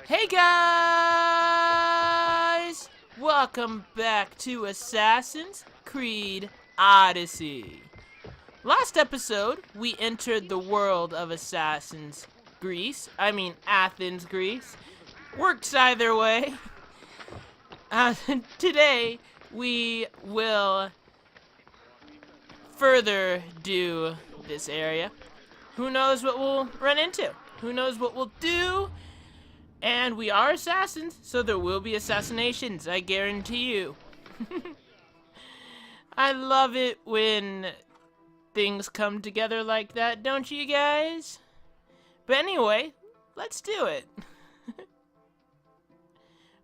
Hey guys! Welcome back to Assassin's Creed Odyssey. Last episode, we entered the world of Athens, Greece. Works either way. Today, we will further do this area. Who knows what we'll run into? Who knows what we'll do? And we are assassins, so there will be assassinations, I guarantee you. I love it when things come together like that, don't you guys? But anyway, let's do it.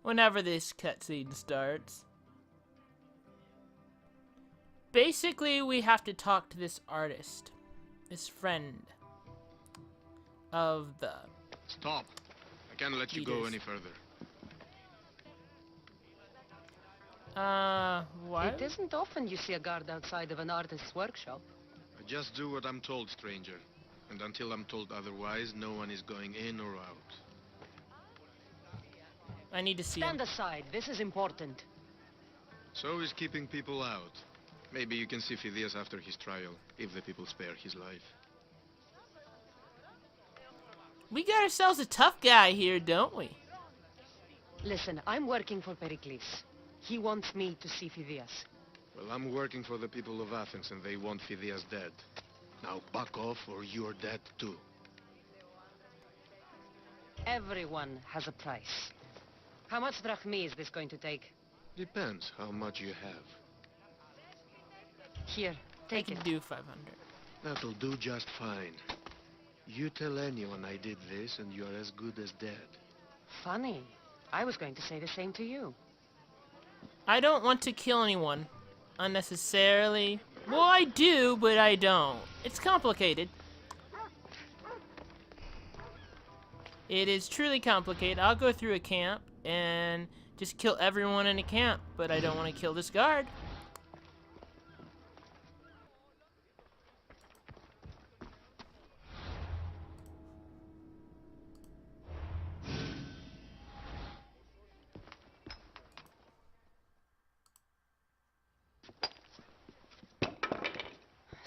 Whenever this cutscene starts. Basically, we have to talk to this artist. This friend of the... Stop. I can't let you go any further. What? It isn't often you see a guard outside of an artist's workshop. I just do what I'm told, stranger. And until I'm told otherwise, no one is going in or out. I need to see him. Stand aside. This is important. So is keeping people out. Maybe you can see Phidias after his trial, if the people spare his life. We got ourselves a tough guy here, don't we? Listen, I'm working for Pericles. He wants me to see Phidias. Well, I'm working for the people of Athens, and they want Phidias dead. Now back off, or you're dead too. Everyone has a price. How much drachmi is this going to take? Depends how much you have. Here, I take can it. do 500. That'll do just fine. You tell anyone I did this, and you're as good as dead. Funny. I was going to say the same to you. I don't want to kill anyone unnecessarily. Well, I do, but I don't. It's complicated. It is truly complicated. I'll go through a camp and just kill everyone in a camp, but I don't want to kill this guard.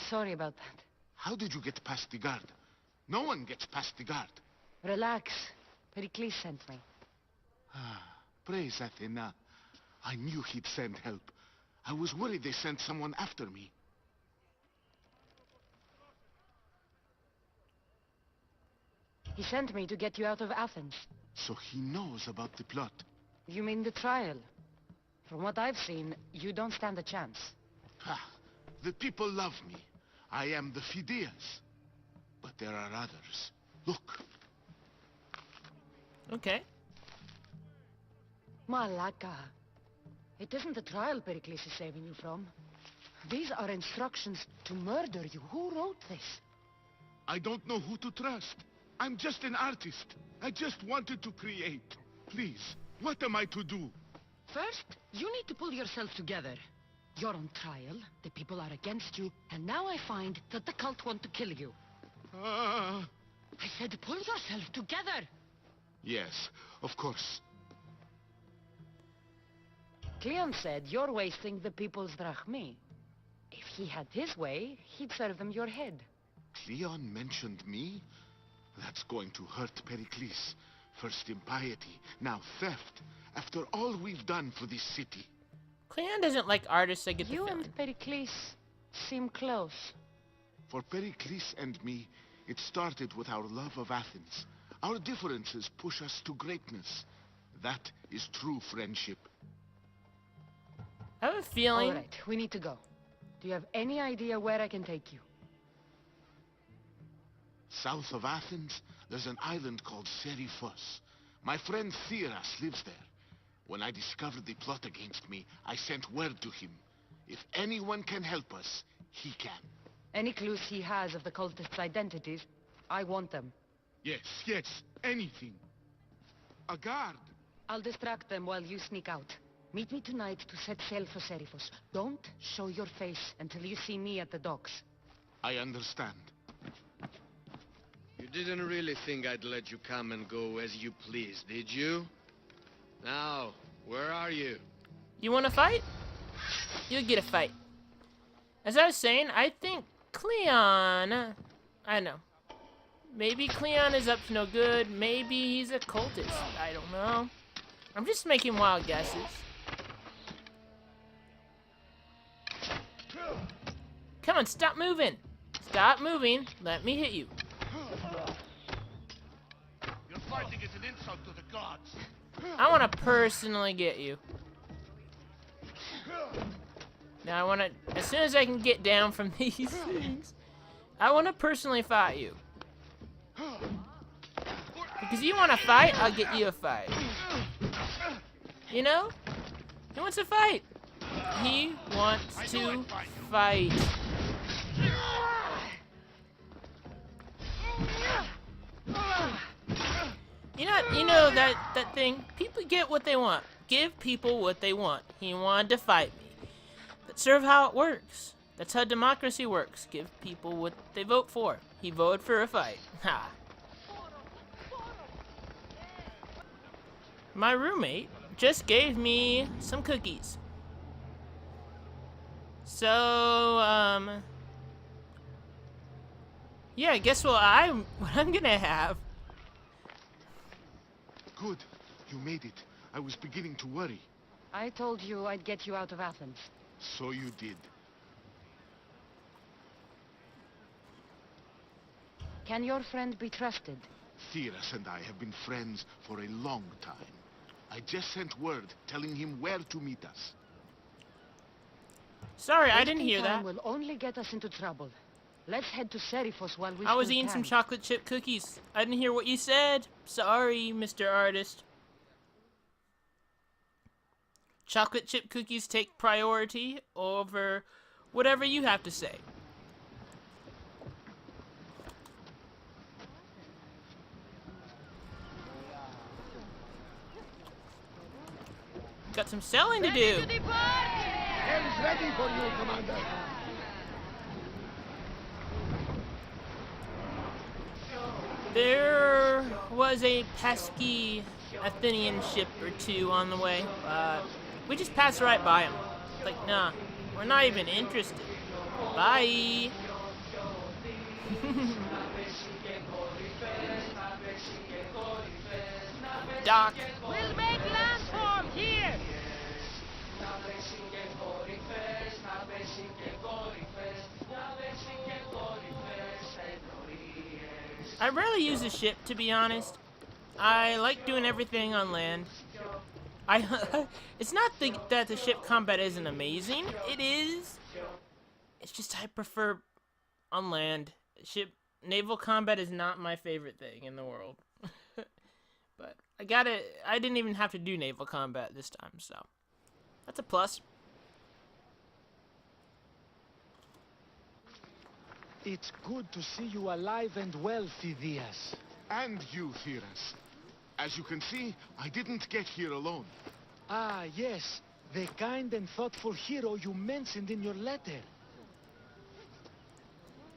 Sorry about that. How did you get past the guard? No one gets past the guard. Relax. Pericles sent me. Ah, praise Athena. I knew he'd send help. I was worried they sent someone after me. He sent me to get you out of Athens. So he knows about the plot. You mean the trial? From what I've seen, you don't stand a chance. Ha! The people love me. I am the Phidias. But there are others. Look. Okay. Malaka. It isn't the trial Pericles is saving you from. These are instructions to murder you. Who wrote this? I don't know who to trust. I'm just an artist. I just wanted to create. Please, what am I to do? First, you need to pull yourself together. You're on trial, the people are against you, and now I find that the cult want to kill you. Ah. I said pull yourself together! Yes, of course. Cleon said you're wasting the people's drachmi. If he had his way, he'd serve them your head. Cleon mentioned me? That's going to hurt Pericles. First impiety, now theft. After all we've done for this city. Cleon doesn't like artists, I get the You feeling. and Pericles seem close. For Pericles and me, it started with our love of Athens. Our differences push us to greatness. That is true friendship. I have a feeling... All right, we need to go. Do you have any idea where I can take you? South of Athens, there's an island called Seriphos. My friend Theras lives there. When I discovered the plot against me, I sent word to him. If anyone can help us, he can. Any clues he has of the cultists' identities, I want them. Yes, anything. A guard. I'll distract them while you sneak out. Meet me tonight to set sail for Seriphos. Don't show your face until you see me at the docks. I understand. You didn't really think I'd let you come and go as you please, did you? Now, where are you? You want to fight? You'll get a fight. As I was saying, I think Cleon... I don't know. Maybe Cleon is up to no good. Maybe he's a cultist. I don't know. I'm just making wild guesses. Come on, stop moving. Stop moving. Let me hit you. Your fighting is an insult to the gods. I want to personally get you. Now I want to, as soon as I can get down from these things, I want to personally fight you. Because you want to fight, I'll get you a fight. You know? He wants to fight. He wants to fight. You know that thing? People get what they want. Give people what they want. He wanted to fight me. That's sort of how it works. That's how democracy works. Give people what they vote for. He voted for a fight. Ha. My roommate just gave me some cookies. So, yeah, guess what I'm gonna have. Good. You made it. I was beginning to worry. I told you I'd get you out of Athens. So you did. Can your friend be trusted? Theras and I have been friends for a long time. I just sent word telling him where to meet us. Sorry, I didn't hear Wasting time that. will only get us into trouble. Let's head to Seriphos while we I was still eating some can. chocolate chip cookies. I didn't hear what you said. Sorry, Mr. Artist. Chocolate chip cookies take priority over whatever you have to say. Got some selling to do. Hell's ready for you, Commander. There was a pesky Athenian ship or two on the way, but we just passed right by them. Like, nah, we're not even interested. Bye. Doc. We'll make landform here! I rarely use a ship, to be honest. I like doing everything on land. It's not that the ship combat isn't amazing. It is. It's just I prefer on land. Naval combat is not my favorite thing in the world. But I didn't even have to do naval combat this time, so that's a plus. It's good to see you alive and well, Phidias. And you, Theras. As you can see, I didn't get here alone. Ah, yes. The kind and thoughtful hero you mentioned in your letter.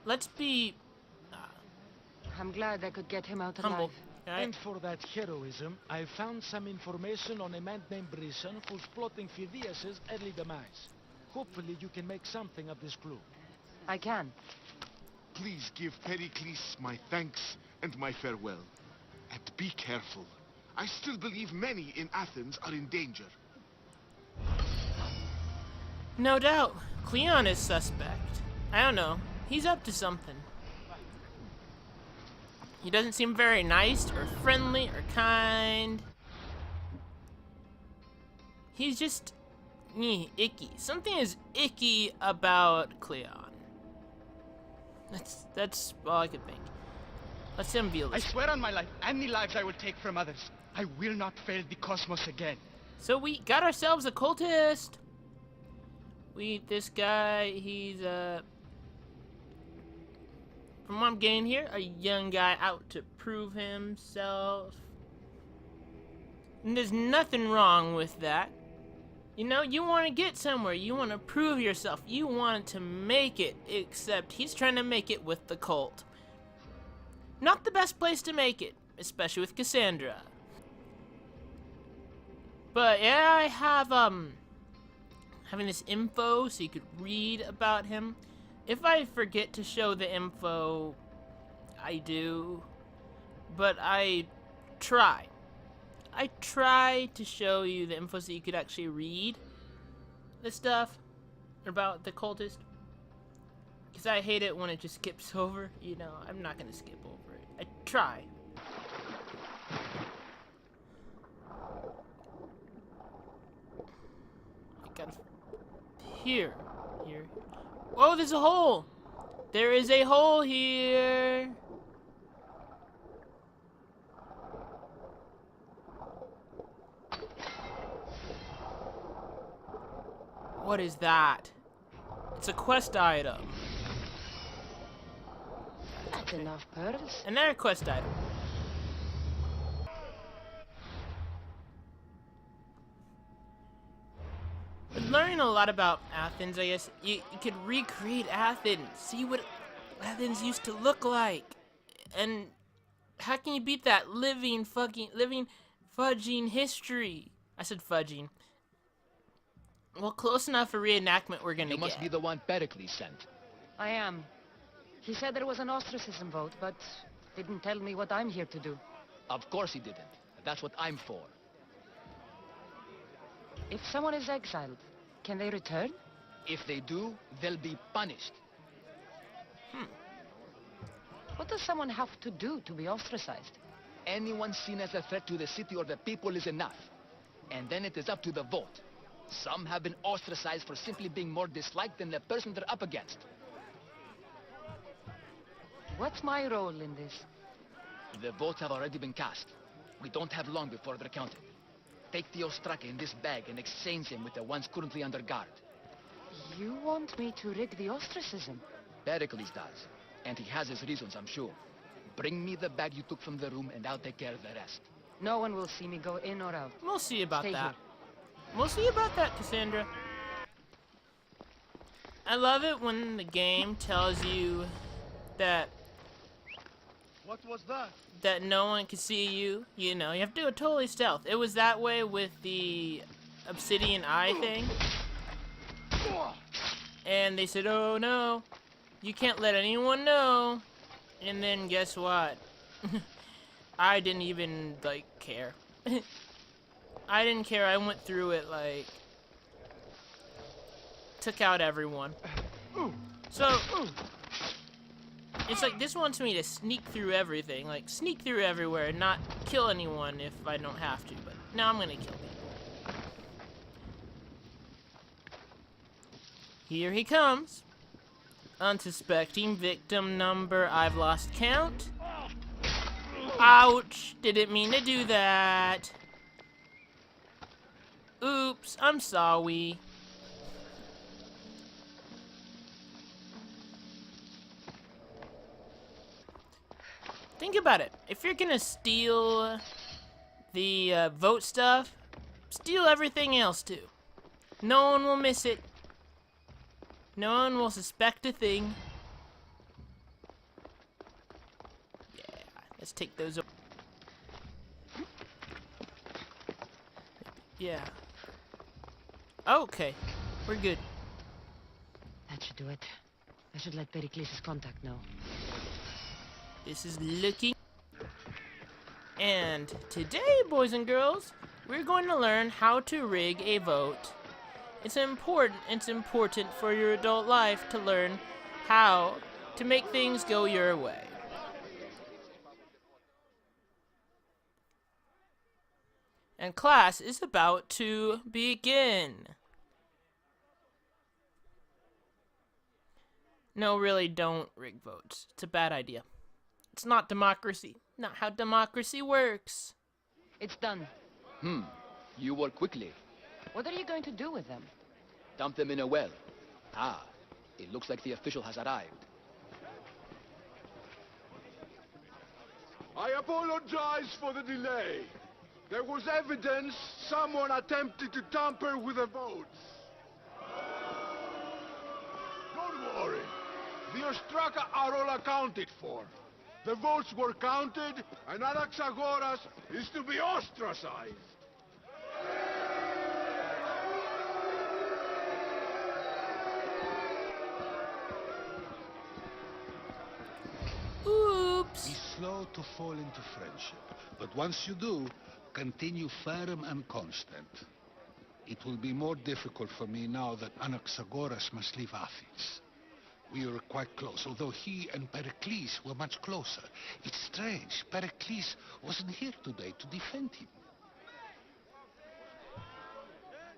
Let's be I'm glad I could get him out humble. alive. Alright? And for that heroism, I found some information on a man named Brisson who's plotting Phidias' early demise. Hopefully you can make something of this clue. I can. Please give Pericles my thanks and my farewell. And be careful. I still believe many in Athens are in danger. No doubt. Cleon is suspect. I don't know. He's up to something. He doesn't seem very nice or friendly or kind. He's just icky. Something is icky about Cleon. That's all I could think. Let's unveil I this. swear on my life, and the lives I will take from others, I will not fail the cosmos again. So we got ourselves a cultist. This guy, he's from what I'm getting here, a young guy out to prove himself. And there's nothing wrong with that. You know, you want to get somewhere, you want to prove yourself, you want to make it, except he's trying to make it with the cult. not the best place to make it, especially with Cassandra. But yeah, I have having this info so you could read about him. If I forget to show the info, I do, but I try. I try to show you the info so you could actually read the stuff about the cultist. Because I hate it when it just skips over, you know, I'm not going to skip over it. I try. I gotta... Here. Oh, there's a hole! There is a hole here! What is that? It's a quest item. That's enough pearls. Another quest item. But learning a lot about Athens, I guess, you could recreate Athens. See what Athens used to look like. And how can you beat that living fudging history? I said fudging. Well, close enough for reenactment we're gonna get. You must be the one Pericles sent. I am. He said there was an ostracism vote, but didn't tell me what I'm here to do. Of course he didn't. That's what I'm for. If someone is exiled, can they return? If they do, they'll be punished. What does someone have to do to be ostracized? Anyone seen as a threat to the city or the people is enough. And then it is up to the vote. Some have been ostracized for simply being more disliked than the person they're up against. What's my role in this? The votes have already been cast. We don't have long before they're counted. Take the Ostraka in this bag and exchange him with the ones currently under guard. You want me to rig the ostracism? Pericles does. And he has his reasons, I'm sure. Bring me the bag you took from the room and I'll take care of the rest. No one will see me go in or out. We'll see about Stay that. here. We'll see about that, Cassandra. I love it when the game tells you that What was that? that no one can see you. You know, you have to do it totally stealth. It was that way with the obsidian eye thing. And they said, oh no, you can't let anyone know. And then guess what? I didn't even, like, care. I didn't care. I went through it, like, took out everyone. So, it's like this wants me to sneak through everything, like sneak through everywhere and not kill anyone if I don't have to, but no, I'm gonna kill people. Here he comes. Unsuspecting victim number, I've lost count. Ouch, didn't mean to do that. Oops, I'm sorry. Think about it. If you're gonna steal the vote stuff, steal everything else too. No one will miss it. No one will suspect a thing. Yeah, let's take those. Yeah. Okay, we're good. That should do it. I should let Pericles' contact know. This is looking. And today, boys and girls, we're going to learn how to rig a vote. It's important for your adult life to learn how to make things go your way. And class is about to begin. No, really, don't rig votes. It's a bad idea. It's not democracy. Not how democracy works. It's done. You work quickly. What are you going to do with them? Dump them in a well. Ah, it looks like the official has arrived. I apologize for the delay. There was evidence someone attempted to tamper with the votes. Don't worry. The Ostraka are all accounted for. The votes were counted, and Anaxagoras is to be ostracized. Oops. Be slow to fall into friendship, but once you do, continue firm and constant. It will be more difficult for me now that Anaxagoras must leave Athens. We were quite close, although he and Pericles were much closer. It's strange, Pericles wasn't here today to defend him.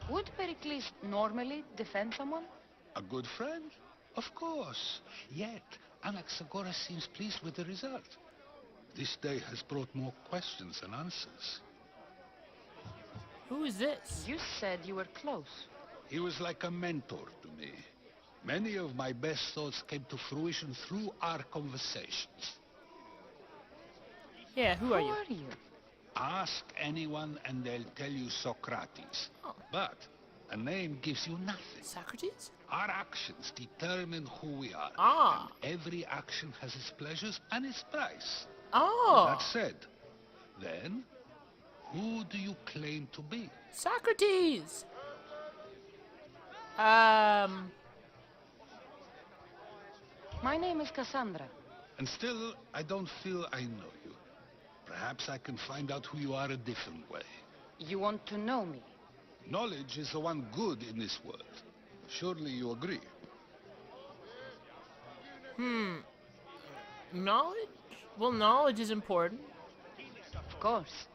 Would Pericles normally defend someone? A good friend? Of course. Yet, Anaxagoras seems pleased with the result. This day has brought more questions than answers. Who is this? You said you were close. He was like a mentor to me. Many of my best thoughts came to fruition through our conversations. Yeah, who are you? Who are you? Ask anyone and they'll tell you Socrates. Oh. But a name gives you nothing. Socrates? Our actions determine who we are. Ah. And every action has its pleasures and its price. Oh. That said, then, who do you claim to be? Socrates! My name is Cassandra. And still, I don't feel I know you. Perhaps I can find out who you are a different way. You want to know me? Knowledge is the one good in this world. Surely you agree. Knowledge? Well, knowledge is important. Of course.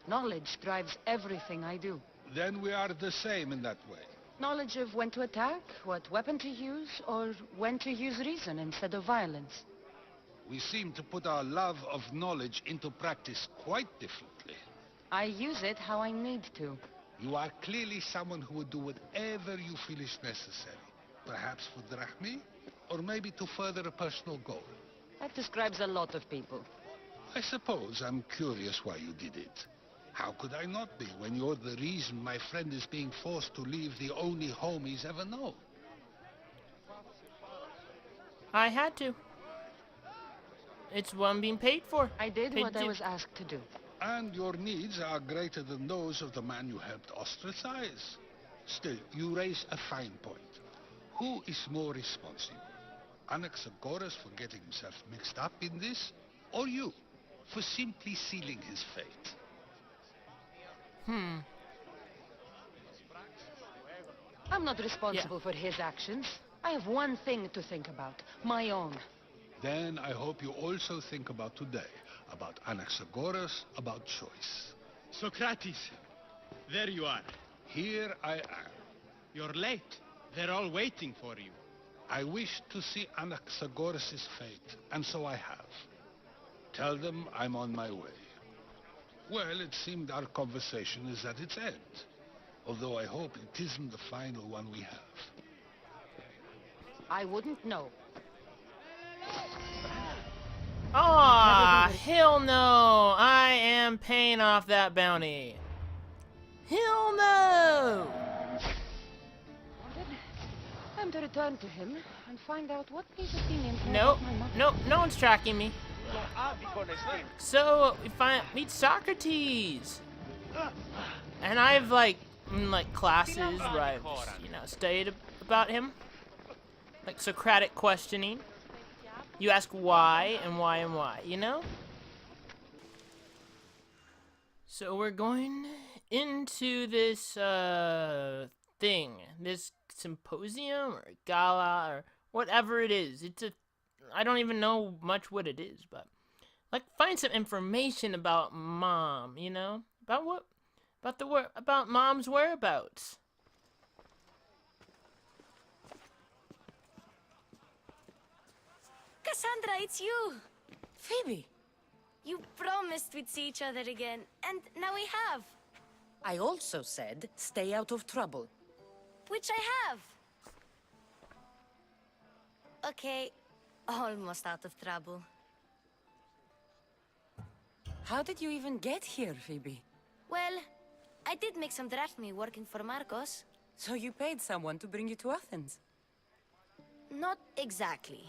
Knowledge drives everything I do. Then we are the same in that way. Knowledge of when to attack, what weapon to use, or when to use reason instead of violence. We seem to put our love of knowledge into practice quite differently. I use it how I need to. You are clearly someone who would do whatever you feel is necessary. Perhaps for drachmi, or maybe to further a personal goal. That describes a lot of people. I suppose I'm curious why you did it. How could I not be when you're the reason my friend is being forced to leave the only home he's ever known? I had to. It's what I'm being paid for. I did Paid what I to- was asked to do. And your needs are greater than those of the man you helped ostracize. Still, you raise a fine point. Who is more responsible? Anaxagoras for getting himself mixed up in this? Or you, for simply sealing his fate? I'm not responsible for his actions. I have one thing to think about. My own. Then I hope you also think about today. About Anaxagoras, about choice. Socrates, there you are. Here I am. You're late. They're all waiting for you. I wish to see Anaxagoras' fate, and so I have. Tell them I'm on my way. Well, it seemed our conversation is at its end. Although I hope it isn't the final one we have. I wouldn't know. Aw, hell no! I am paying off that bounty. Hell no! Time to return to him and find out what his opinions are Nope, of my mother. nope, no one's tracking me. So we meet Socrates, and I've like classes where I've studied about him, like Socratic questioning. You ask why and why and why, you know? So we're going into this thing, this symposium or gala or whatever it is. I don't even know much what it is, but like find some information about mom, you know? About mom's whereabouts. Cassandra, it's you! Phoebe, You promised we'd see each other again, and now we have. I also said stay out of trouble. Which I have. Okay, almost out of trouble. How did you even get here, Phoebe? Well, I did make some drachmi working for Marcos. So you paid someone to bring you to Athens? Not exactly.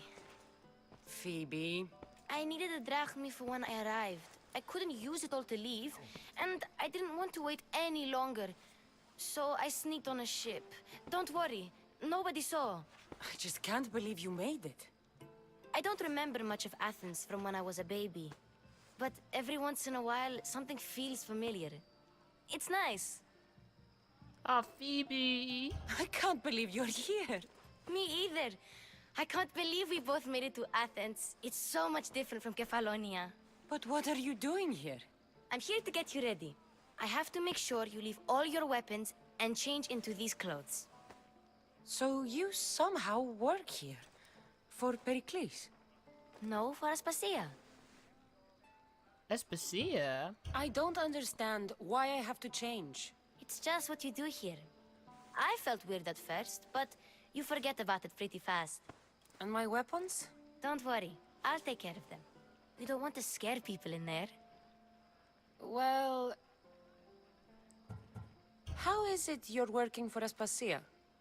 Phoebe, I needed a drachmi for when I arrived. I couldn't use it all to leave, and I didn't want to wait any longer. So I sneaked on a ship. Don't worry, nobody saw. I just can't believe you made it. I don't remember much of Athens from when I was a baby. But every once in a while, something feels familiar. It's nice. Ah, Phoebe. I can't believe you're here. Me either. I can't believe we both made it to Athens. It's so much different from Kefalonia. But what are you doing here? I'm here to get you ready. I have to make sure you leave all your weapons and change into these clothes. So you somehow work here? For Pericles? No, for Aspasia. Especia? I don't understand why I have to change. It's just what you do here. I felt weird at first, but you forget about it pretty fast. And my weapons? Don't worry, I'll take care of them. We don't want to scare people in there. Well... How is it you're working for Aspasia?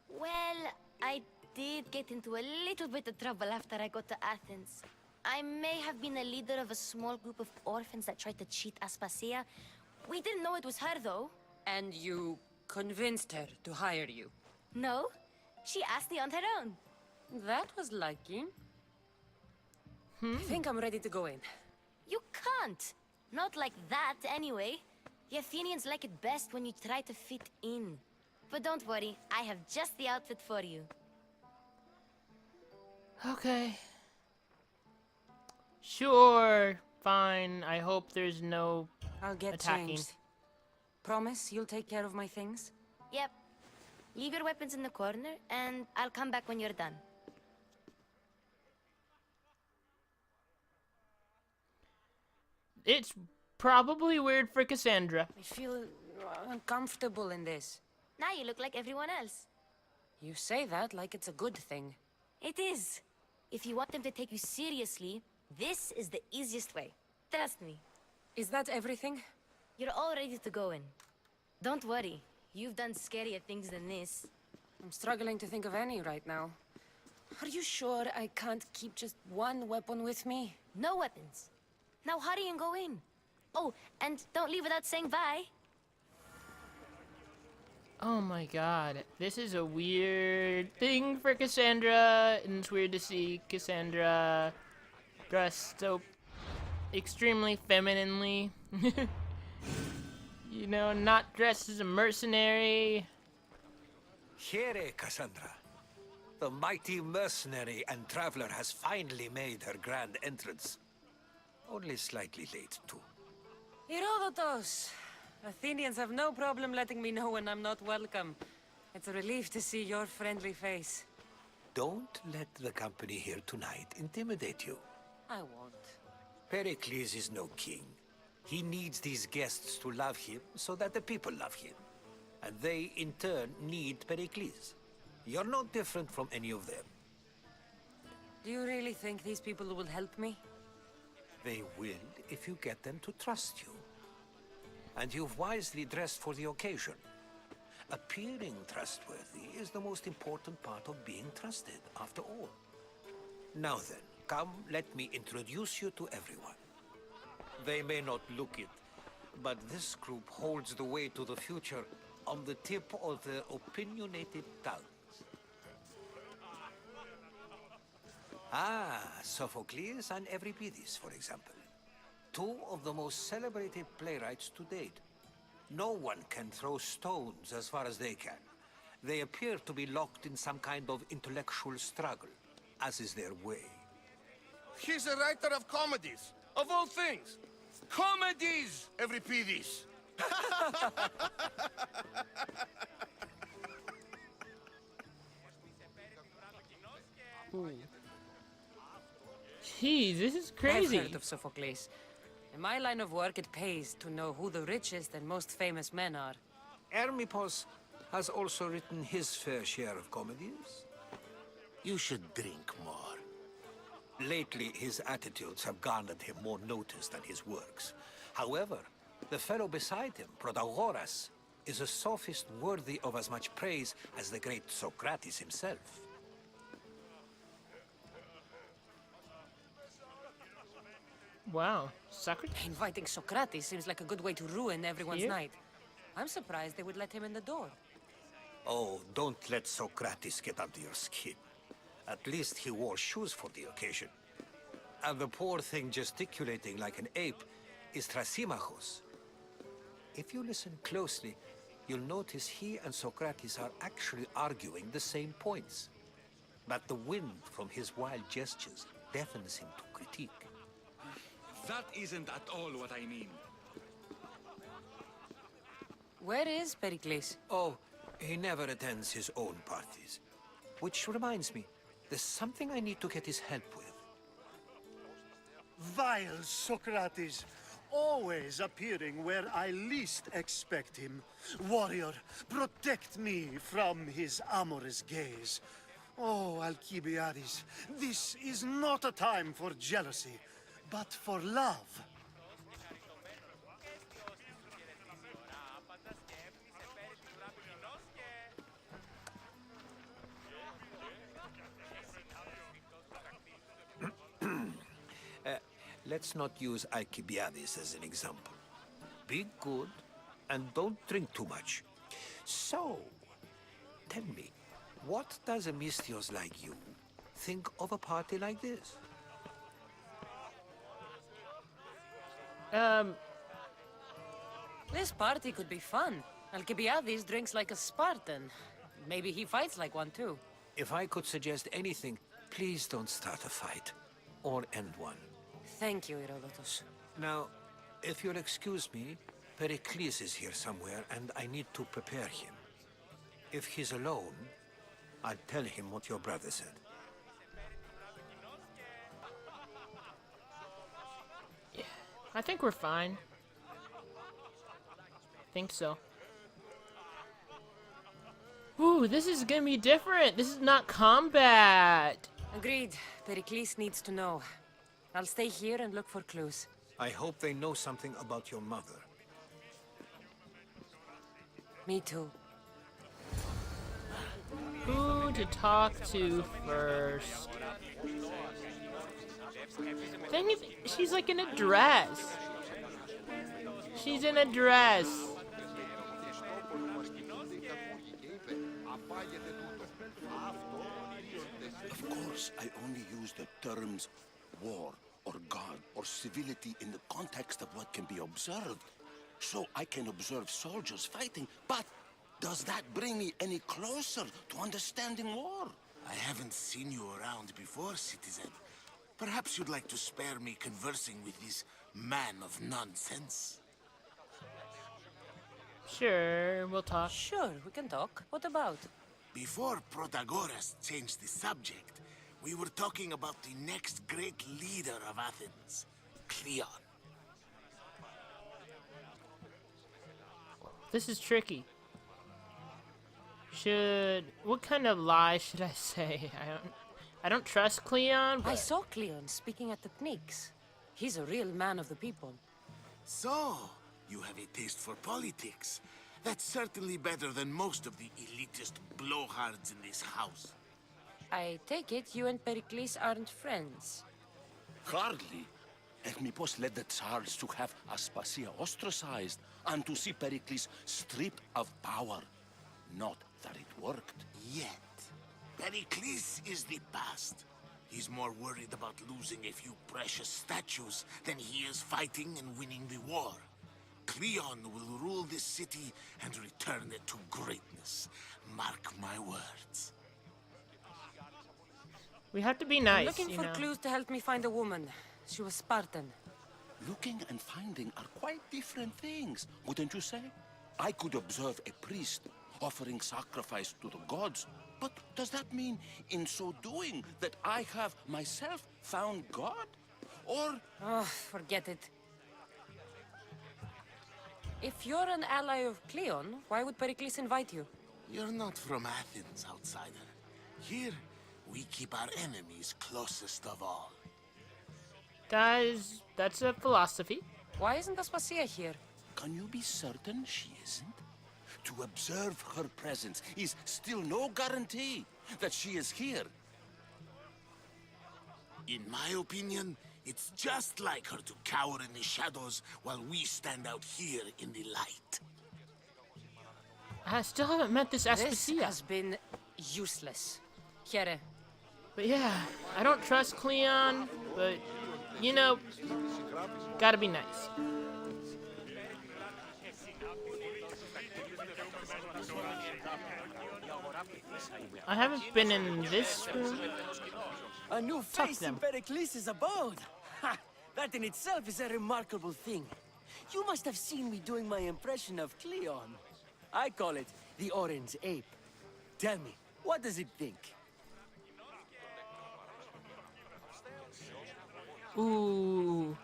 Well, I did get into a little bit of trouble after I got to Athens. I may have been a leader of a small group of orphans that tried to cheat Aspasia. We didn't know it was her, though. And you convinced her to hire you? No, she asked me on her own. That was lucky. I think I'm ready to go in. You can't. Not like that, anyway. The Athenians like it best when you try to fit in. But don't worry, I have just the outfit for you. Okay. Sure. Fine. I hope there's no I'll get attacking. changed. Promise you'll take care of my things? Yep. Leave your weapons in the corner, and I'll come back when you're done. It's probably weird for Cassandra. I feel uncomfortable in this. Now you look like everyone else. You say that like it's a good thing. It is. If you want them to take you seriously, this is the easiest way. Trust me. Is that everything? You're all ready to go in. Don't worry. You've done scarier things than this. I'm struggling to think of any right now. Are you sure I can't keep just one weapon with me? No weapons. Now hurry and go in. Oh, and don't leave without saying bye. Oh my god. This is a weird thing for Cassandra, and it's weird to see Cassandra dressed so extremely femininely. You know, not dressed as a mercenary. Here, Cassandra. The mighty mercenary and traveler has finally made her grand entrance. Only slightly late, too. Herodotos! Athenians have no problem letting me know when I'm not welcome. It's a relief to see your friendly face. Don't let the company here tonight intimidate you. I won't. Pericles is no king. He needs these guests to love him so that the people love him. And they, in turn, need Pericles. You're no different from any of them. Do you really think these people will help me? They will if you get them to trust you. And you've wisely dressed for the occasion. Appearing trustworthy is the most important part of being trusted, after all. Now then, come, let me introduce you to everyone. They may not look it, but this group holds the way to the future on the tip of their opinionated tongues. Ah, Sophocles and Euripides, for example. Two of the most celebrated playwrights to date. No one can throw stones as far as they can. They appear to be locked in some kind of intellectual struggle, as is their way. He's a writer of comedies, of all things. Comedies, Euripides. Jeez, this is crazy. I've heard of Sophocles. In my line of work, it pays to know who the richest and most famous men are. Hermippos has also written his fair share of comedies. You should drink more. Lately, his attitudes have garnered him more notice than his works. However, the fellow beside him, Protagoras, is a sophist worthy of as much praise as the great Socrates himself. Wow, Socrates? Inviting Socrates seems like a good way to ruin everyone's Here? night. I'm surprised they would let him in the door. Oh, don't let Socrates get under your skin. At least he wore shoes for the occasion. And the poor thing gesticulating like an ape is Thrasymachos. If you listen closely, you'll notice he and Socrates are actually arguing the same points. But the wind from his wild gestures deafens him to critique. That isn't at all what I mean. Where is Pericles? Oh, he never attends his own parties. Which reminds me, there's something I need to get his help with. Vile Socrates, always appearing where I least expect him. Warrior, protect me from his amorous gaze. Oh, Alcibiades, this is not a time for jealousy, but for love. Let's not use Alcibiades as an example. Be good and don't drink too much. So, tell me, what does a Mystios like you think of a party like this? This party could be fun. Alcibiades drinks like a Spartan. Maybe he fights like one too. If I could suggest anything, please don't start a fight. Or end one. Thank you, Herodotus. Now, if you'll excuse me, Pericles is here somewhere and I need to prepare him. If he's alone, I'll tell him what your brother said. Yeah, I think we're fine. Think so. Ooh, this is gonna be different. This is not combat. Agreed. Pericles needs to know. I'll stay here and look for clues. I hope they know something about your mother. Me too. Who to talk to first? Thing is, she's like in a dress. She's in a dress. Of course, I only use the terms war or God or civility in the context of what can be observed. So I can observe soldiers fighting, but does that bring me any closer to understanding war? I haven't seen you around before, citizen. Perhaps you'd like to spare me conversing with this man of nonsense? Sure, we'll talk. Sure, we can talk. What about? Before Protagoras changed the subject, we were talking about the next great leader of Athens, Cleon. This is tricky. What kind of lie should I say? I don't trust Cleon, but... I saw Cleon speaking at the Pnyx. He's a real man of the people. So, you have a taste for politics. That's certainly better than most of the elitist blowhards in this house. I take it you and Pericles aren't friends. Hardly. Hermippos led the Tsars to have Aspasia ostracized and to see Pericles stripped of power. Not that it worked. Yet. Pericles is the past. He's more worried about losing a few precious statues than he is fighting and winning the war. Cleon will rule this city and return it to greatness. Mark my words. We have to be nice, I'm looking for know. clues to help me find a woman. She was Spartan. Looking and finding are quite different things, wouldn't you say? I could observe a priest offering sacrifice to the gods, but does that mean, in so doing, that I have myself found God? Or... Oh, forget it. If you're an ally of Cleon, why would Pericles invite you? You're not from Athens, outsider. Here, we keep our enemies closest of all. Guys, that's a philosophy. Why isn't Aspasia here? Can you be certain she isn't? To observe her presence is still no guarantee that she is here. In my opinion, It's just like her to cower in the shadows while we stand out here in the light. I still haven't met this This Aspasia. has been useless. Here. But yeah, I don't trust Cleon, but, you know, gotta be nice. I haven't been in this room. A new face in Pericles' abode. Ha! That in itself is a remarkable thing. You must have seen me doing my impression of Cleon. I call it the Orange Ape. Tell me, what does it think? Ooh.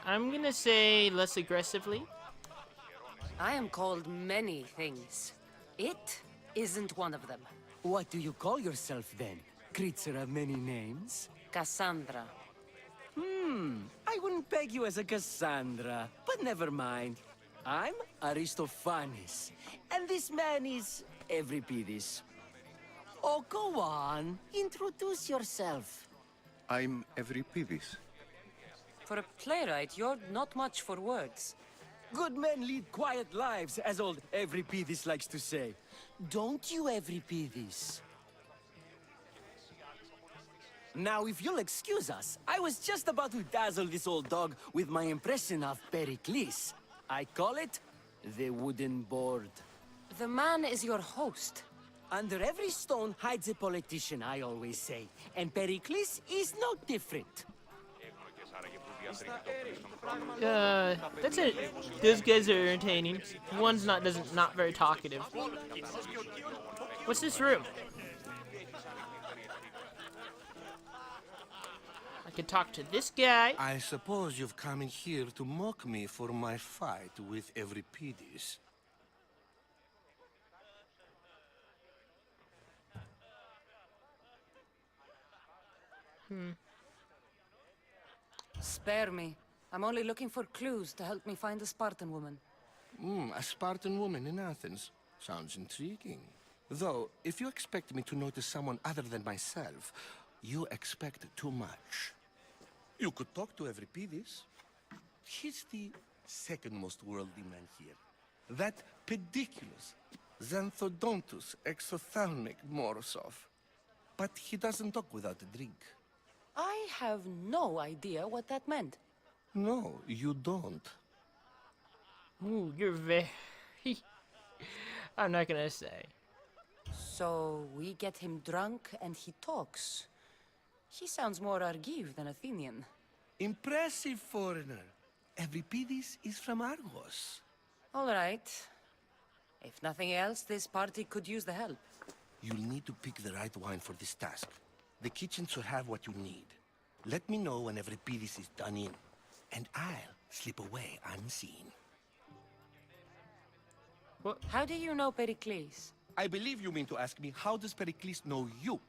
I'm gonna say less aggressively. I am called many things. It isn't one of them. What do you call yourself then? Creature of many names? Cassandra. I wouldn't peg you as a Cassandra, but never mind. I'm Aristophanes, and this man is Euripides. Oh, go on. Introduce yourself. I'm Euripides. For a playwright, you're not much for words. Good men lead quiet lives, as old Euripides likes to say. Don't you, Euripides? Now, if you'll excuse us, I was just about to dazzle this old dog with my impression of Pericles. I call it the wooden board. The man is your host. Under every stone hides a politician, I always say. And Pericles is no different. That's it. Those guys are entertaining. One's not very talkative. What's this room? I could talk to this guy. I suppose you've come in here to mock me for my fight with Euripides. Spare me. I'm only looking for clues to help me find a Spartan woman. A Spartan woman in Athens. Sounds intriguing. Though, if you expect me to notice someone other than myself, you expect too much. You could talk to Euripides. He's the second most worldly man here. That pediculous, xanthodontus exophthalmic Morosov. But he doesn't talk without a drink. I have no idea what that meant. No, you don't. Ooh, you're very... I'm not gonna say. So we get him drunk and he talks. He sounds more Argive than Athenian. Impressive, foreigner. Euripides is from Argos. All right. If nothing else, this party could use the help. You'll need to pick the right wine for this task. The kitchen should have what you need. Let me know when Euripides is done in, and I'll slip away unseen. What? How do you know Pericles? I believe you mean to ask me, how does Pericles know you?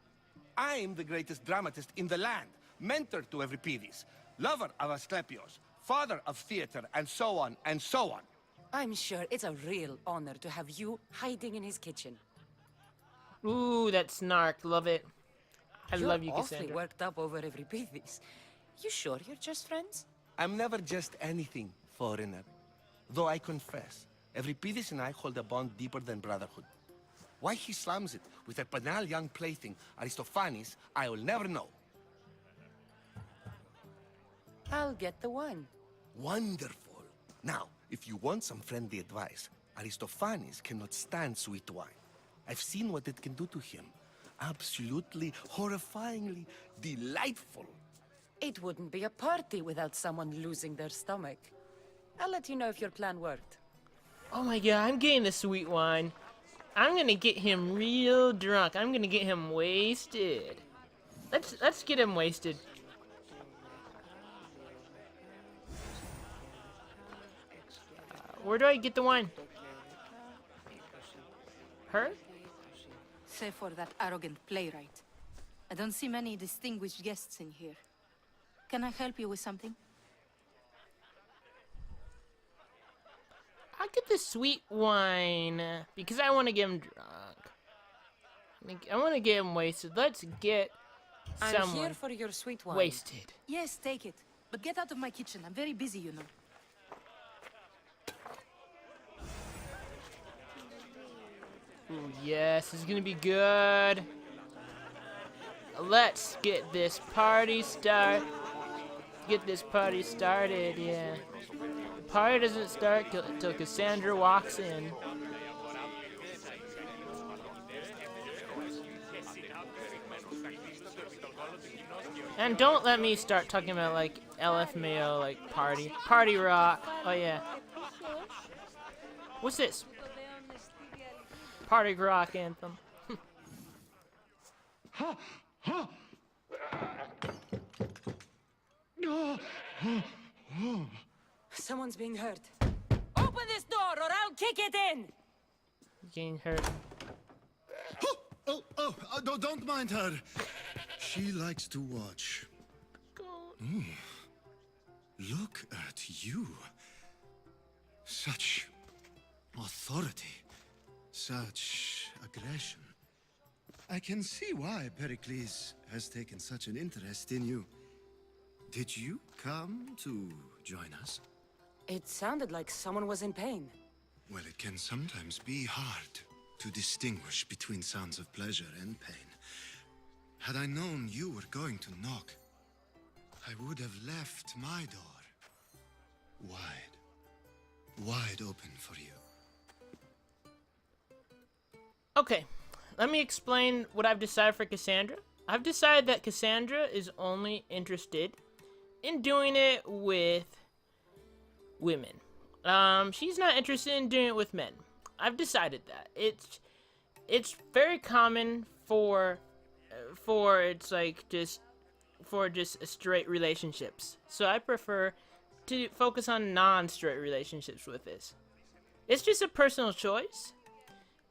I'm the greatest dramatist in the land, mentor to Euripides, lover of Asclepios, father of theater, and so on, and so on. I'm sure it's a real honor to have you hiding in his kitchen. Ooh, that snark. Love it. I love you, You're awfully Cassandra. worked up over Euripides. You sure you're just friends? I'm never just anything, foreigner. Though I confess, Euripides and I hold a bond deeper than brotherhood. Why he slams it with a banal young plaything, Aristophanes, I will never know. I'll get the wine. Wonderful. Now, if you want some friendly advice, Aristophanes cannot stand sweet wine. I've seen what it can do to him. Absolutely, horrifyingly delightful. It wouldn't be a party without someone losing their stomach. I'll let you know if your plan worked. Oh my god, I'm getting the sweet wine. I'm gonna get him real drunk. I'm gonna get him wasted. Let's get him wasted. Where do I get the wine? Her? Save for that arrogant playwright. I don't see many distinguished guests in here. Can I help you with something? I'll get the sweet wine because I want to get him drunk. I want to get him wasted. Let's get I'm someone here for your sweet wine. wasted. Yes, take it. But get out of my kitchen. I'm very busy, you know. Ooh, yes, this is gonna be good. Let's get this party started. Yeah. The party doesn't start till Cassandra walks in. And don't let me start talking about like LFMAO, like party rock. Oh yeah. What's this? Party rock anthem. Someone's being hurt. Open this door or I'll kick it in! Getting hurt. Don't mind her. She likes to watch. Ooh. Look at you. Such authority. Such aggression. I can see why Pericles has taken such an interest in you. Did you come to join us? It sounded like someone was in pain. Well, it can sometimes be hard to distinguish between sounds of pleasure and pain. Had I known you were going to knock, I would have left my door wide open for you. Okay, let me explain what I've decided for Cassandra. I've decided that Cassandra is only interested in doing it with women. She's not interested in doing it with men. I've decided that. It's very common for just straight relationships. So I prefer to focus on non-straight relationships with this. It's just a personal choice,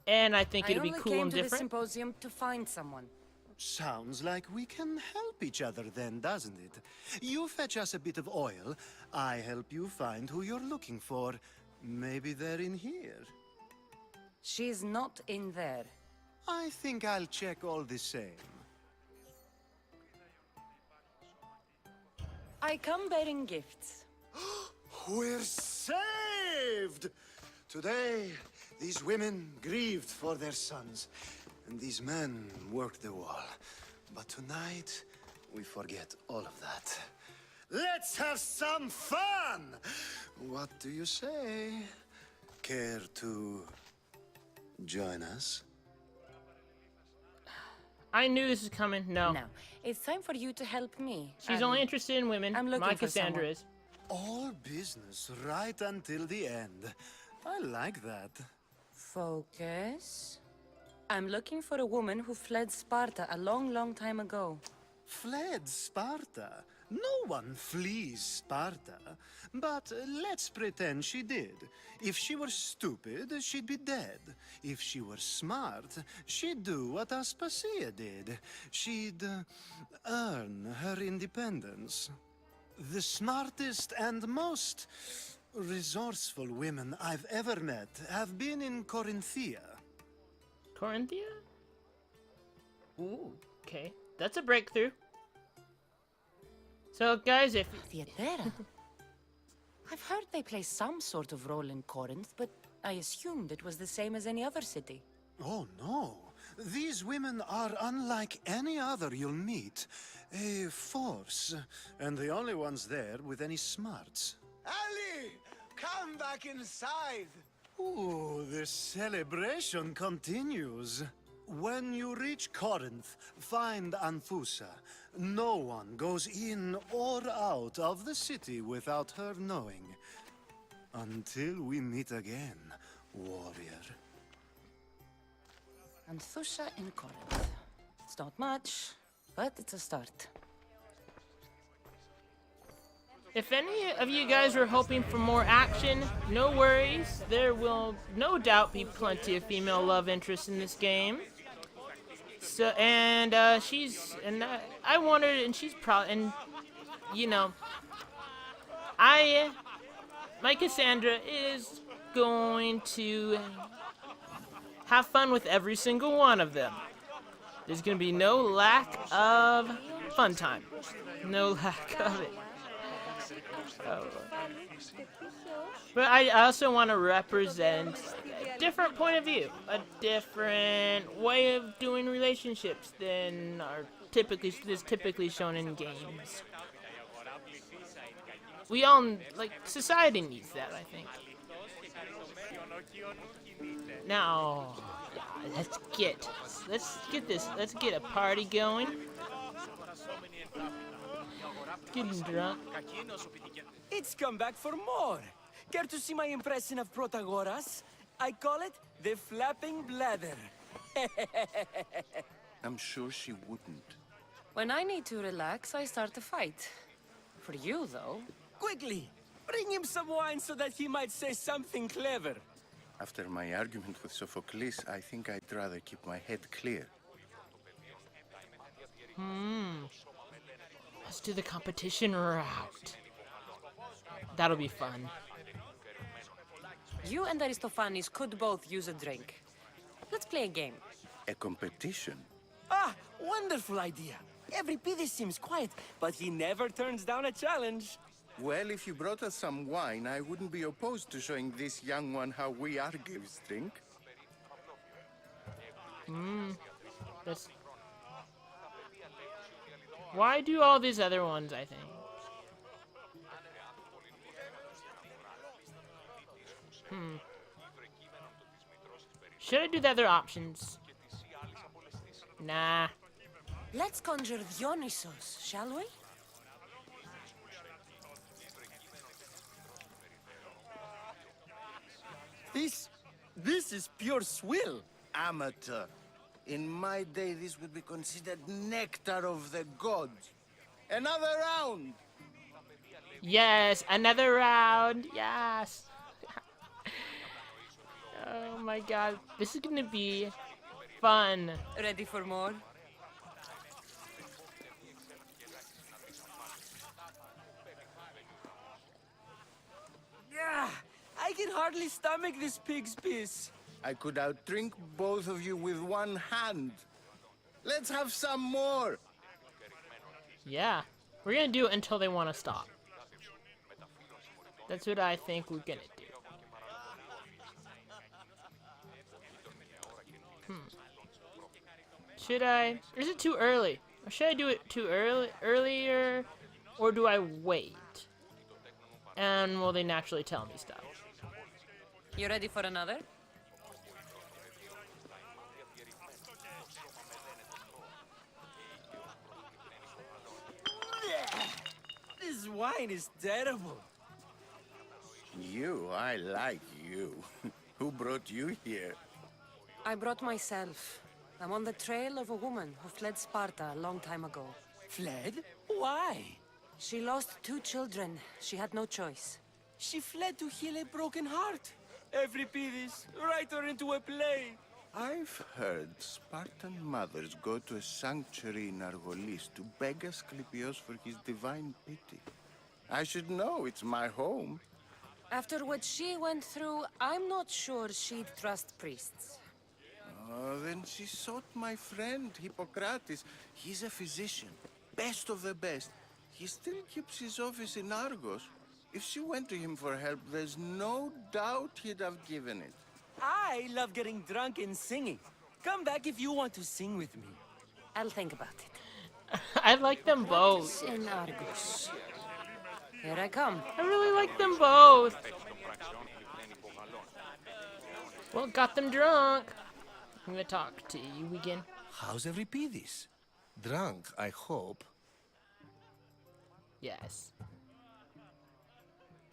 and I think it'll be cool and I only came to the different. Symposium to find someone. Sounds like we can help each other then, doesn't it? You fetch us a bit of oil, I help you find who you're looking for. Maybe they're in here. She's not in there. I think I'll check all the same. I come bearing gifts. We're saved! Today, these women grieved for their sons, and these men worked the wall. But tonight, we forget all of that. Let's have some fun! What do you say? Care to join us? I knew this was coming. No. Now, it's time for you to help me. She's only interested in women. I'm looking My for Cassandra someone. is. All business right until the end. I like that. Focus. I'm looking for a woman who fled Sparta a long, long time ago. Fled Sparta? No one flees Sparta. But let's pretend she did. If she were stupid, she'd be dead. If she were smart, she'd do what Aspasia did. She'd earn her independence. The smartest and most resourceful women I've ever met have been in Corinthia. Corinthia? Ooh, okay. That's a breakthrough. So, guys, if... Theatera. I've heard they play some sort of role in Corinth, but I assumed it was the same as any other city. Oh, no. These women are unlike any other you'll meet. A force, and the only ones there with any smarts. Ali! Come back inside! Ooh, the celebration continues. When you reach Corinth, find Anthusa. No one goes in or out of the city without her knowing. Until we meet again, warrior. Anthusa in Corinth. It's not much, but it's a start. If any of you guys were hoping for more action, no worries. There will no doubt be plenty of female love interest in this game. So, and I wondered, and she's probably, and you know, my Cassandra is going to have fun with every single one of them. There's gonna be no lack of fun time. No lack of it. Oh. But I also want to represent a different point of view, a different way of doing relationships than is typically shown in games. We all, like, society needs that, I think. Now, yeah, let's get a party going. Getting drunk. It's come back for more. Care to see my impression of Protagoras? I call it the flapping bladder. I'm sure she wouldn't. When I need to relax, I start to fight. For you, though. Quickly, bring him some wine so that he might say something clever. After my argument with Sophocles, I think I'd rather keep my head clear. Let's do the competition route. That'll be fun. You and Aristophanes could both use a drink. Let's play a game. A competition? Ah, wonderful idea. Euripides seems quiet, but he never turns down a challenge. Well, if you brought us some wine, I wouldn't be opposed to showing this young one how we Argives drink. That's... Why do all these other ones, I think? Should I do the other options? Nah. Let's conjure Dionysos, shall we? This is pure swill. Amateur. In my day, this would be considered nectar of the gods. Another round! Yes, another round. Yes. Oh my god, this is gonna be fun. Ready for more? Yeah, I can hardly stomach this pig's piss. I could outdrink both of you with one hand. Let's have some more. Yeah, we're gonna do it until they want to stop. That's what I think we're gonna do. Should I? Is it too early? Or should I do it too earlier, or do I wait? And will they naturally tell me stuff? You ready for another? This wine is terrible. You, I like you. Who brought you here? I brought myself. I'm on the trail of a woman who fled Sparta a long time ago. Fled? Why? She lost 2 children. She had no choice. She fled to heal a broken heart. Euripides, write her into a play. I've heard Spartan mothers go to a sanctuary in Argolis to beg Asclepios for his divine pity. I should know, it's my home. After what she went through, I'm not sure she'd trust priests. Oh, then she sought my friend, Hippocrates. He's a physician, best of the best. He still keeps his office in Argos. If she went to him for help, there's no doubt he'd have given it. I love getting drunk and singing. Come back if you want to sing with me. I'll think about it. I like them both. In Argos. Here I come. I really like them both. Well, got them drunk. I'm gonna talk to you again. How's Euripides? Drunk, I hope. Yes.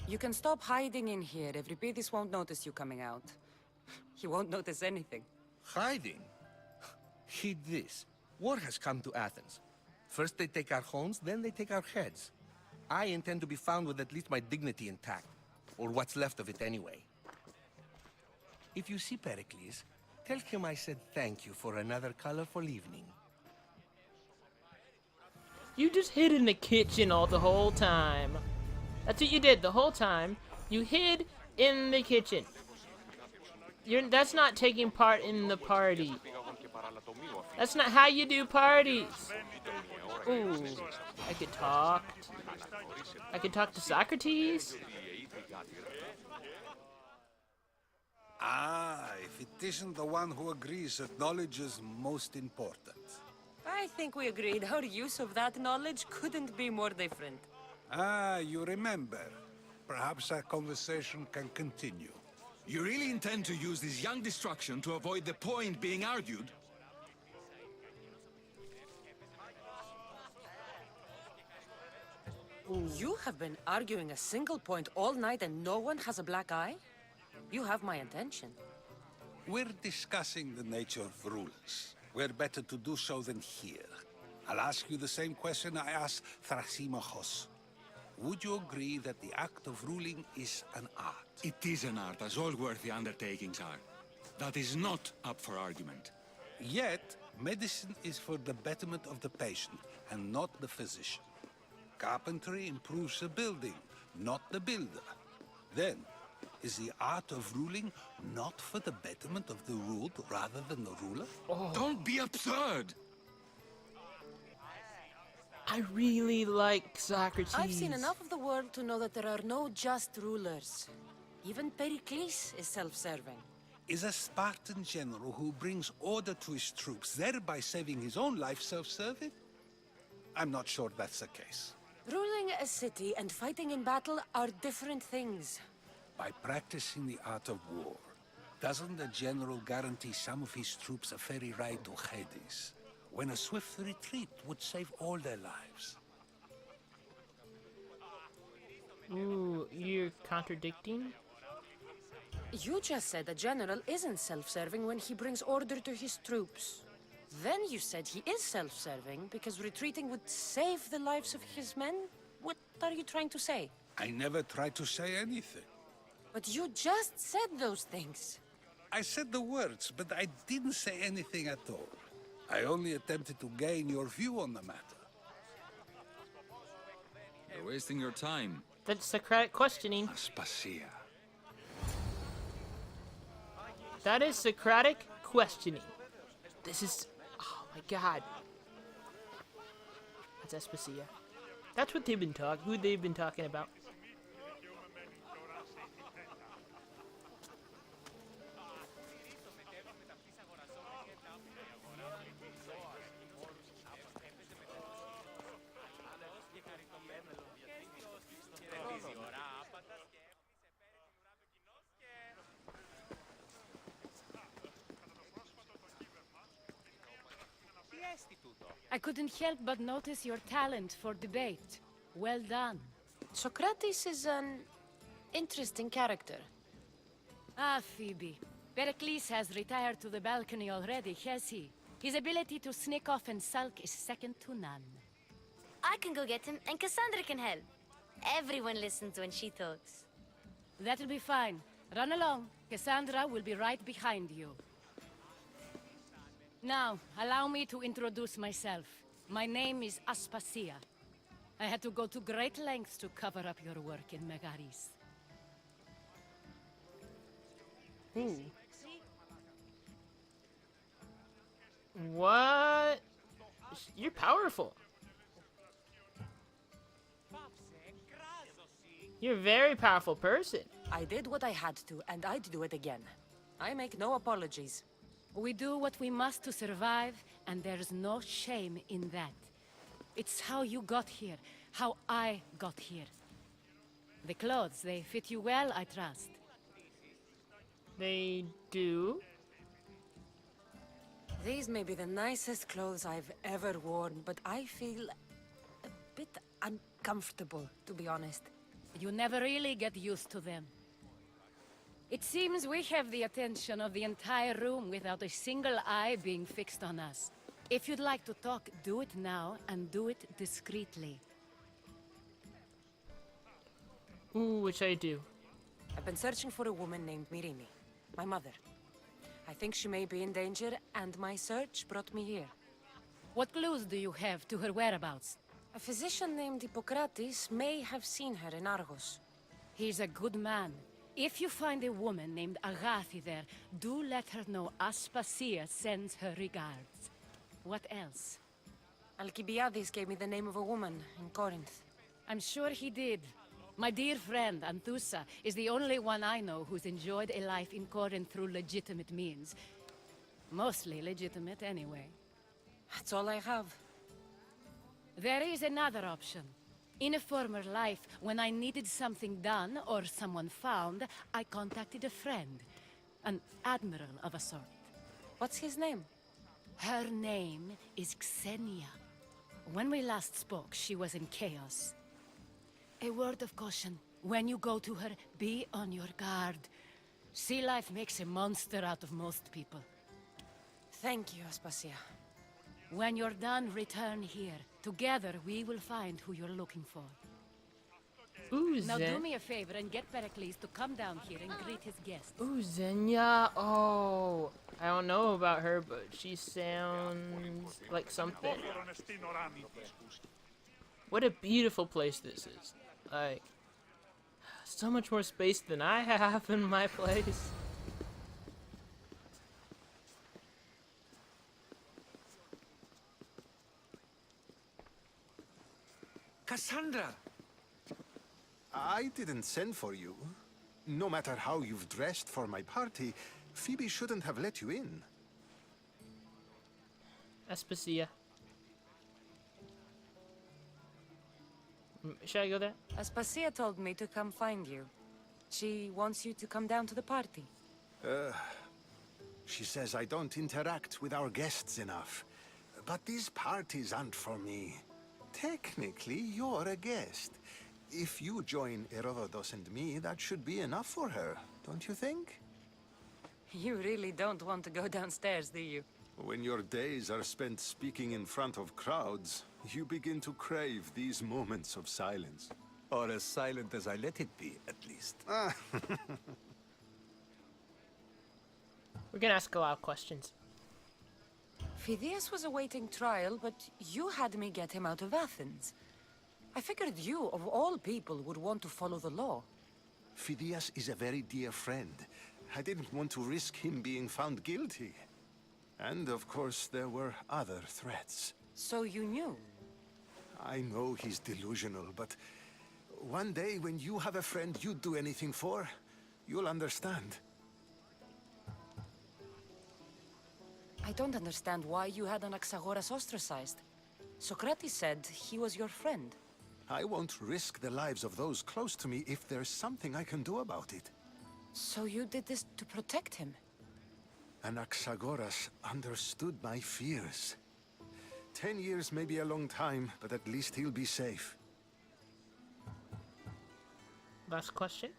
You can stop hiding in here. Euripides won't notice you coming out. He won't notice anything. Hiding? Heed this. War has come to Athens. First they take our homes, then they take our heads. I intend to be found with at least my dignity intact. Or what's left of it anyway. If you see Pericles, tell him I said thank you for another colorful evening. You just hid in the kitchen the whole time. That's what you did the whole time. You hid in the kitchen. That's not taking part in the party. That's not how you do parties. Ooh, I could talk. I could talk to Socrates. Ah, if it isn't the one who agrees that knowledge is most important. I think we agreed our use of that knowledge couldn't be more different. Ah, you remember. Perhaps our conversation can continue. You really intend to use this young destruction to avoid the point being argued? You have been arguing a single point all night and no one has a black eye? You have my attention. We're discussing the nature of rules. Where better to do so than here? I'll ask you the same question I asked Thrasymachos. Would you agree that the act of ruling is an art? It is an art, as all worthy undertakings are. That is not up for argument. Yet, medicine is for the betterment of the patient, and not the physician. Carpentry improves the building, not the builder. Then, is the art of ruling not for the betterment of the ruled rather than the ruler? Oh. Don't be absurd! I really like Socrates. I've seen enough of the world to know that there are no just rulers. Even Pericles is self-serving. Is a Spartan general who brings order to his troops, thereby saving his own life, self-serving? I'm not sure that's the case. Ruling a city and fighting in battle are different things. By practicing the art of war, doesn't the general guarantee some of his troops a ferry ride to Hades, when a swift retreat would save all their lives? Ooh, you're contradicting? You just said a general isn't self-serving when he brings order to his troops. Then you said he is self-serving because retreating would save the lives of his men? What are you trying to say? I never tried to say anything. But you just said those things. I said the words, but I didn't say anything at all. I only attempted to gain your view on the matter. You're wasting your time. That's Socratic questioning. Aspasia. That is Socratic questioning. This is... Oh my god. That's Aspasia. That's what they've been who they've been talking about. I couldn't help but notice your talent for debate. Well done. Socrates is an interesting character. Ah, Phoebe. Pericles has retired to the balcony already, has he? His ability to sneak off and sulk is second to none. I can go get him, and Cassandra can help. Everyone listens when she talks. That'll be fine. Run along. Cassandra will be right behind you. Now, allow me to introduce myself. My name is Aspasia. I had to go to great lengths to cover up your work in Megaris. Ooh. What? You're powerful. You're a very powerful person. I did what I had to, and I'd do it again. I make no apologies. We do what we must to survive, and there's no shame in that. It's how you got here, how I got here. The clothes, they fit you well, I trust. They do? These may be the nicest clothes I've ever worn, but I feel a bit uncomfortable, to be honest. You never really get used to them. It seems we have the attention of the entire room without a single eye being fixed on us. If you'd like to talk, do it now, and do it discreetly. Ooh, which I do. I've been searching for a woman named Mirimi, my mother. I think she may be in danger, and my search brought me here. What clues do you have to her whereabouts? A physician named Hippocrates may have seen her in Argos. He's a good man. If you find a woman named Agathi there, do let her know Aspasia sends her regards. What else? Alcibiades gave me the name of a woman in Corinth. I'm sure he did. My dear friend, Anthusa, is the only one I know who's enjoyed a life in Corinth through legitimate means. Mostly legitimate, anyway. That's all I have. There is another option. In a former life, when I needed something done or someone found, I contacted a friend. An admiral of a sort. What's his name? Her name is Xenia. When we last spoke, she was in chaos. A word of caution. When you go to her, be on your guard. Sea life makes a monster out of most people. Thank you, Aspasia. When you're done, return here. Together, we will find who you're looking for. Ooh, Now do me a favor and get Pericles to come down here and greet his guests. Ooh, Xenia. Oh, I don't know about her, but she sounds like something. What a beautiful place this is. Like, so much more space than I have in my place. Cassandra! I didn't send for you. No matter how you've dressed for my party, Phoebe shouldn't have let you in. Aspasia. Should I go there? Aspasia told me to come find you. She wants you to come down to the party. She says I don't interact with our guests enough. But these parties aren't for me. Technically, you're a guest. If you join Herodotus and me, that should be enough for her, don't you think? You really don't want to go downstairs, do you? When your days are spent speaking in front of crowds, you begin to crave these moments of silence. Or as silent as I let it be, at least. We're gonna ask a lot of questions. Phidias was awaiting trial, but you had me get him out of Athens. I figured you, of all people, would want to follow the law. Phidias is a very dear friend. I didn't want to risk him being found guilty. And, of course, there were other threats. So you knew? I know he's delusional, but one day when you have a friend you'd do anything for, you'll understand. I don't understand why you had Anaxagoras ostracized. Socrates said he was your friend. I won't risk the lives of those close to me if there's something I can do about it. So you did this to protect him? Anaxagoras understood my fears. 10 years may be a long time, but at least he'll be safe. Last question?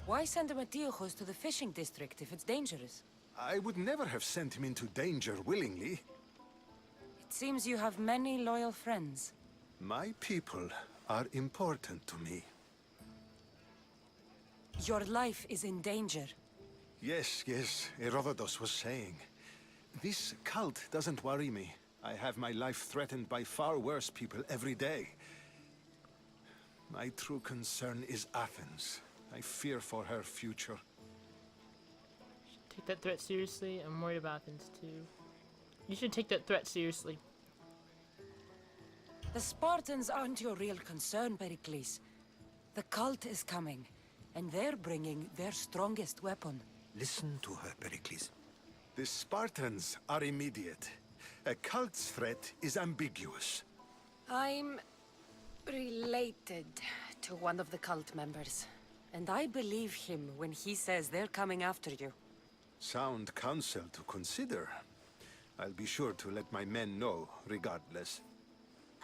Why send Emetiochos to the fishing district if it's dangerous? I would never have sent him into danger willingly. It seems you have many loyal friends. My people are important to me. Your life is in danger. Yes, Herodotus was saying. This cult doesn't worry me. I have my life threatened by far worse people every day. My true concern is Athens. I fear for her future. Take that threat seriously. I'm worried about Athens too. You should take that threat seriously. The Spartans aren't your real concern, Pericles. The cult is coming, and they're bringing their strongest weapon. Listen to her, Pericles. The Spartans are immediate. A cult's threat is ambiguous. I'm related to one of the cult members, and I believe him when he says they're coming after you. Sound counsel to consider. I'll be sure to let my men know, regardless.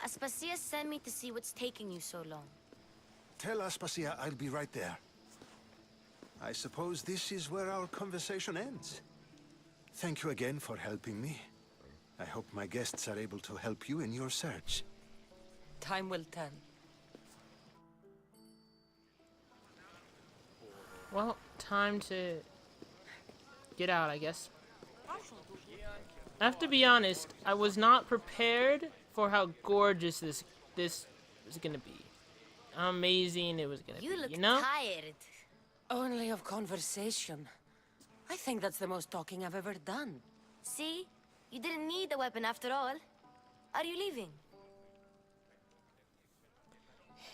Aspasia sent me to see what's taking you so long. Tell Aspasia I'll be right there. I suppose this is where our conversation ends. Thank you again for helping me. I hope my guests are able to help you in your search. Time will tell. Well, time to get out, I guess. I have to be honest, I was not prepared for how gorgeous this was gonna be. How amazing it was gonna be, You look you know? tired. Only of conversation. I think that's the most talking I've ever done. See? You didn't need a weapon after all. Are you leaving?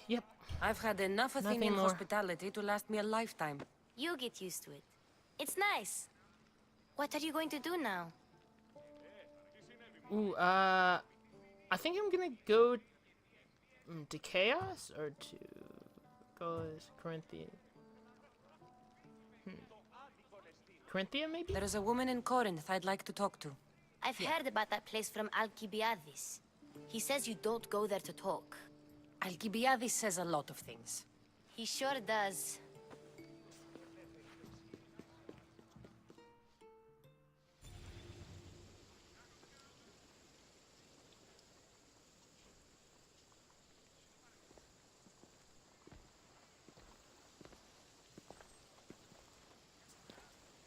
Yep. I've had enough Nothing Athenian more. hospitality to last me a lifetime. You get used to it. It's nice. What are you going to do now? Ooh, I think I'm gonna go to Chaos or to Corinthian. Corinthia, maybe? There is a woman in Corinth I'd like to talk to. I've heard about that place from Alcibiades. He says you don't go there to talk. Alcibiades says a lot of things. He sure does.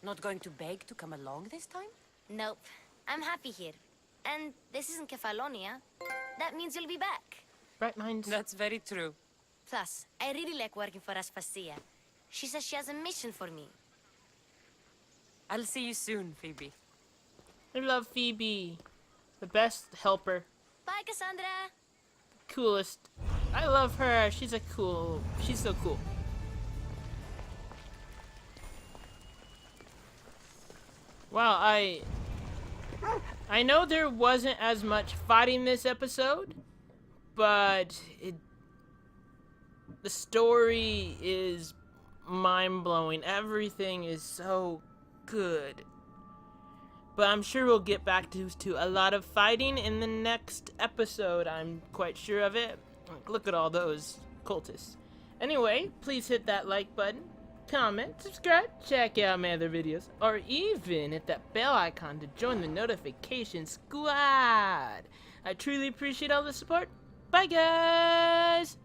Not going to beg to come along this time? Nope. I'm happy here. And this isn't Kefalonia. That means you'll be back. Right, mind. That's very true. Plus, I really like working for Aspasia. She says she has a mission for me. I'll see you soon, Phoebe. I love Phoebe. The best helper. Bye, Cassandra. Coolest. I love her. She's so cool. Wow, I know there wasn't as much fighting this episode, but the story is mind-blowing. Everything is so good. But I'm sure we'll get back to a lot of fighting in the next episode. I'm quite sure of it. Look at all those cultists. Anyway, please hit that like button, comment, subscribe, check out my other videos, or even hit that bell icon to join the notification squad. I truly appreciate all the support. Bye, guys!